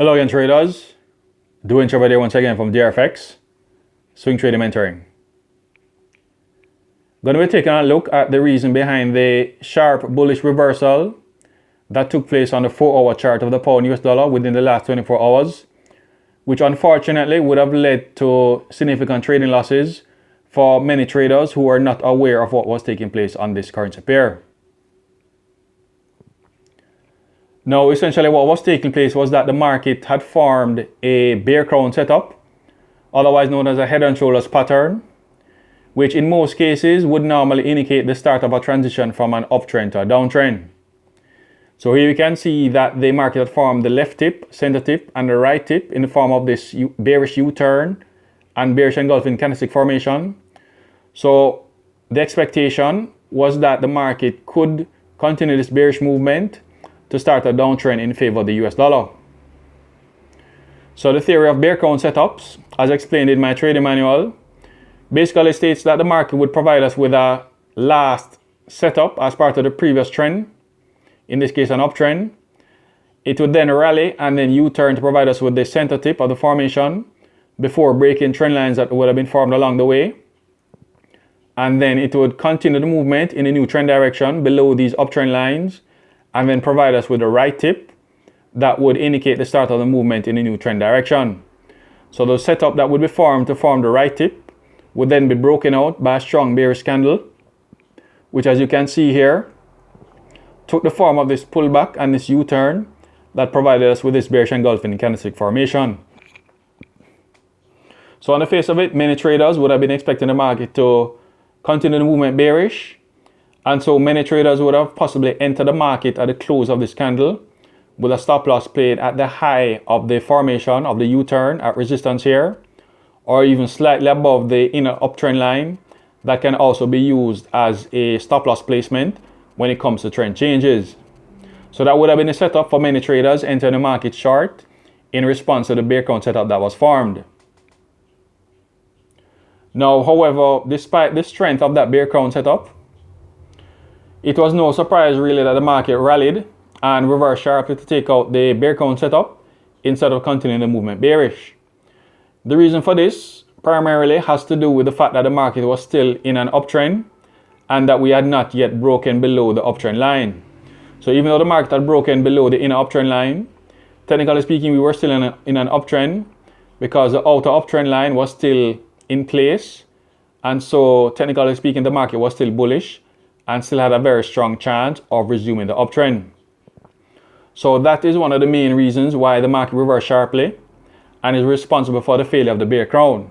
Hello again, traders. Doing trade here once again from DRFX, Swing Trading Mentoring. Going to be taking a look at the reason behind the sharp bullish reversal that took place on the 4-hour chart of the pound US dollar within the last 24 hours, which unfortunately would have led to significant trading losses for many traders who were not aware of what was taking place on this currency pair. Now, essentially what was taking place was that the market had formed a bear crown setup, otherwise known as a head and shoulders pattern, which in most cases would normally indicate the start of a transition from an uptrend to a downtrend. So here you can see that the market had formed the left tip, center tip, and the right tip in the form of this bearish U-turn and bearish engulfing candlestick formation. So the expectation was that the market could continue this bearish movement to start a downtrend in favor of the US dollar. So the theory of bear crown setups, as explained in my trading manual, basically states that the market would provide us with a last setup as part of the previous trend, in this case an uptrend. It would then rally and then U-turn to provide us with the center tip of the formation before breaking trend lines that would have been formed along the way. And then it would continue the movement in a new trend direction below these uptrend lines, and then provide us with the right tip that would indicate the start of the movement in a new trend direction. So the setup that would be formed to form the right tip would then be broken out by a strong bearish candle, which, as you can see here, took the form of this pullback and this U-turn that provided us with this bearish engulfing candlestick formation. So on the face of it, many traders would have been expecting the market to continue the movement bearish, and so many traders would have possibly entered the market at the close of this candle with a stop loss played at the high of the formation of the U-turn at resistance here, or even slightly above the inner uptrend line that can also be used as a stop loss placement when it comes to trend changes. So that would have been a setup for many traders entering the market short in response to the bear crown setup that was formed. Now, however, despite the strength of that bear crown setup, it was no surprise really that the market rallied and reversed sharply to take out the bear crown setup instead of continuing the movement bearish. The reason for this primarily has to do with the fact that the market was still in an uptrend and that we had not yet broken below the uptrend line. So even though the market had broken below the inner uptrend line, technically speaking, we were still in an uptrend because the outer uptrend line was still in place, and so technically speaking, the market was still bullish and still had a very strong chance of resuming the uptrend. So that is one of the main reasons why the market reversed sharply and is responsible for the failure of the bear crown.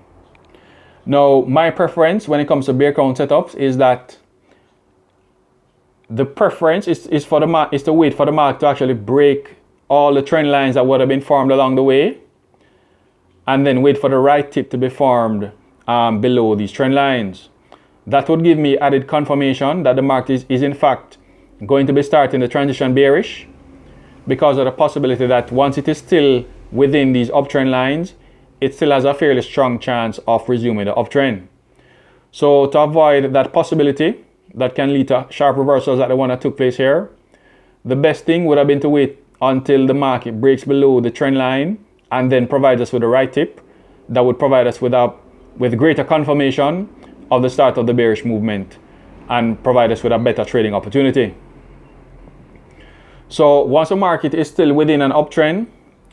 Now, my preference when it comes to bear crown setups is that the preference is to wait for the market to actually break all the trend lines that would have been formed along the way, and then wait for the right tip to be formed below these trend lines. That would give me added confirmation that the market is in fact going to be starting the transition bearish, because of the possibility that once it is still within these uptrend lines, it still has a fairly strong chance of resuming the uptrend. So to avoid that possibility that can lead to sharp reversals like the one that took place here, the best thing would have been to wait until the market breaks below the trend line and then provides us with the right tip that would provide us with greater confirmation of the start of the bearish movement and provide us with a better trading opportunity. So once the market is still within an uptrend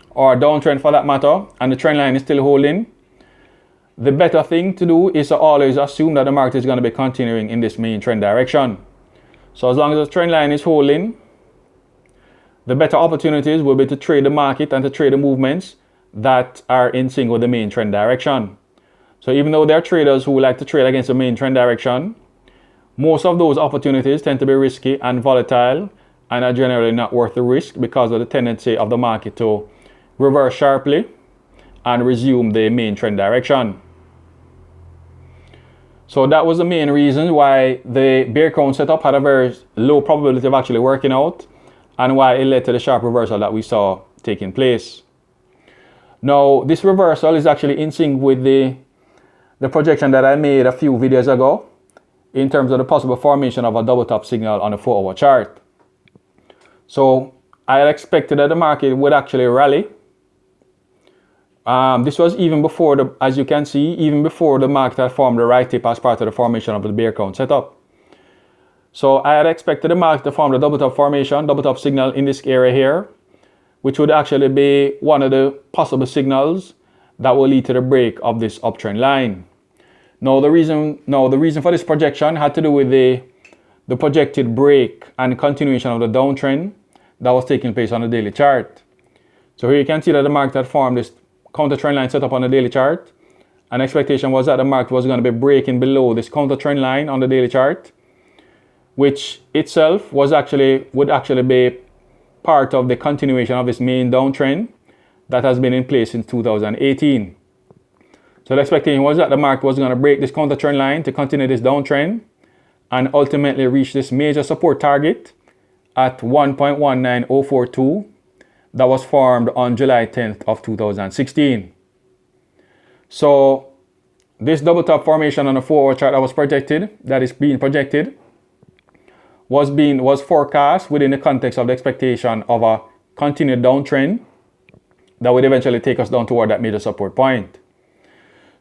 or a downtrend for that matter, and the trend line is still holding, the better thing to do is to always assume that the market is going to be continuing in this main trend direction. So as long as the trend line is holding, the better opportunities will be to trade the market and to trade the movements that are in sync with the main trend direction. So even though there are traders who like to trade against the main trend direction, most of those opportunities tend to be risky and volatile and are generally not worth the risk because of the tendency of the market to reverse sharply and resume the main trend direction. So that was the main reason why the bear crown setup had a very low probability of actually working out, and why it led to the sharp reversal that we saw taking place. Now, this reversal is actually in sync with the projection that I made a few videos ago in terms of the possible formation of a double top signal on a 4-hour chart. So I had expected that the market would actually rally This was even before as you can see, even before the market had formed the right tip as part of the formation of the bear count setup. So I had expected the market to form the double top formation, double top signal in this area here, which would actually be one of the possible signals that will lead to the break of this uptrend line. Now the reason for this projection had to do with the projected break and continuation of the downtrend that was taking place on the daily chart. So here you can see that the market had formed this counter trend line set up on the daily chart. And expectation was that the market was going to be breaking below this counter trend line on the daily chart, which itself would actually be part of the continuation of this main downtrend that has been in place since 2018. So the expectation was that the market was going to break this counter trend line to continue this downtrend and ultimately reach this major support target at 1.19042 that was formed on July 10th of 2016. So this double top formation on the 4-hour chart that is being projected, was forecast within the context of the expectation of a continued downtrend that would eventually take us down toward that major support point.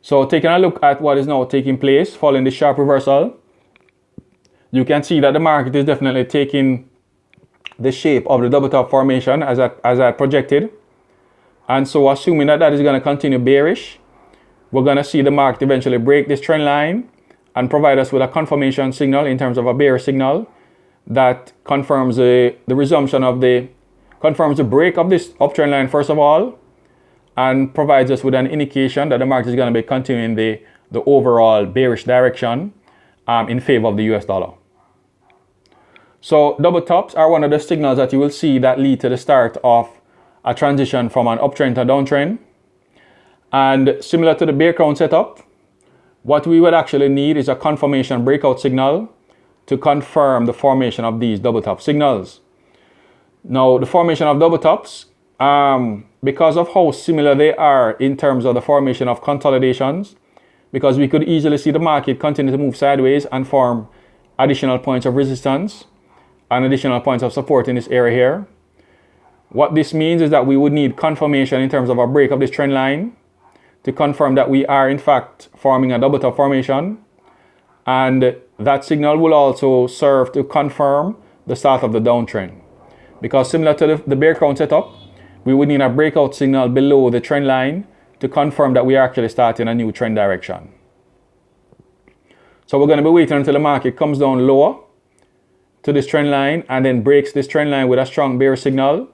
So taking a look at what is now taking place following this sharp reversal, you can see that the market is definitely taking the shape of the double top formation as I projected. And so assuming that is going to continue bearish, we're going to see the market eventually break this trend line and provide us with a confirmation signal in terms of a bearish signal that confirms the break of this uptrend line first of all, and provides us with an indication that the market is going to be continuing the overall bearish direction in favor of the US dollar. So double tops are one of the signals that you will see that lead to the start of a transition from an uptrend to a downtrend. And similar to the bear count setup, what we would actually need is a confirmation breakout signal to confirm the formation of these double top signals. Now, the formation of double tops, because of how similar they are in terms of the formation of consolidations, because we could easily see the market continue to move sideways and form additional points of resistance and additional points of support in this area here. What this means is that we would need confirmation in terms of a break of this trend line to confirm that we are in fact forming a double top formation, and that signal will also serve to confirm the start of the downtrend. Because similar to the bear count setup, we would need a breakout signal below the trend line to confirm that we are actually starting a new trend direction. So we're going to be waiting until the market comes down lower to this trend line and then breaks this trend line with a strong bearish signal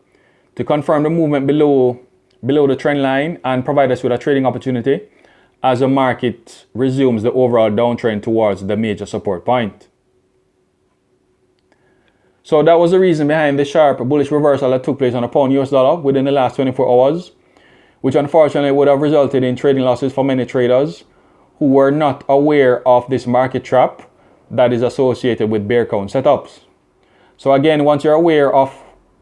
to confirm the movement below the trend line and provide us with a trading opportunity as the market resumes the overall downtrend towards the major support point. So that was the reason behind the sharp bullish reversal that took place on the pound US dollar within the last 24 hours, which unfortunately would have resulted in trading losses for many traders who were not aware of this market trap that is associated with bear count setups. So again, once you're aware of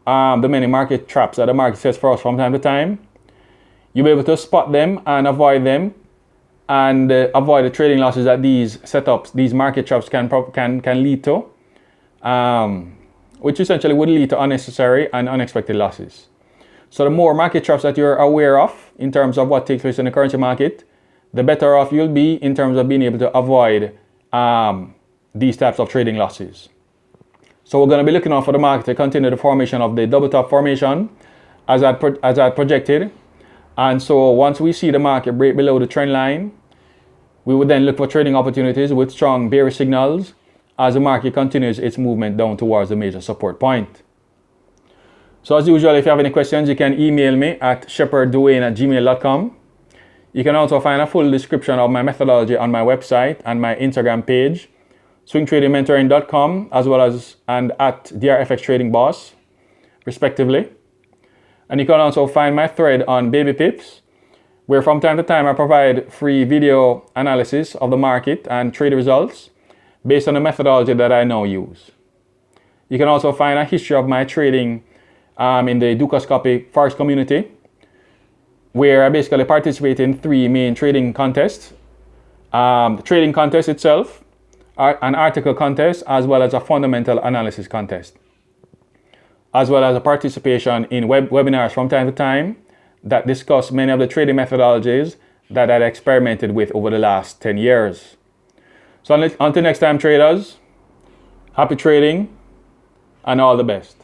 the many market traps that the market sets for us from time to time, you'll be able to spot them and avoid them, and avoid the trading losses that these setups, these market traps can lead to, which essentially would lead to unnecessary and unexpected losses. So the more market traps that you're aware of in terms of what takes place in the currency market, the better off you'll be in terms of being able to avoid these types of trading losses. So we're going to be looking out for the market to continue the formation of the double top formation as I projected. And so once we see the market break below the trend line, we would then look for trading opportunities with strong bearish signals as the market continues its movement down towards the major support point. So as usual, if you have any questions, you can email me at shepherdduane@gmail.com. You can also find a full description of my methodology on my website and my Instagram page, swingtradingmentoring.com, as well as and at DRFX Trading Boss, respectively. And you can also find my thread on Baby Pips, where from time to time I provide free video analysis of the market and trade results based on the methodology that I now use. You can also find a history of my trading in the Dukascopy Forex community, where I basically participate in 3 main trading contests. The trading contest itself, an article contest, as well as a fundamental analysis contest, as well as a participation in webinars from time to time that discuss many of the trading methodologies that I've experimented with over the last 10 years. So until next time, traders, happy trading and all the best.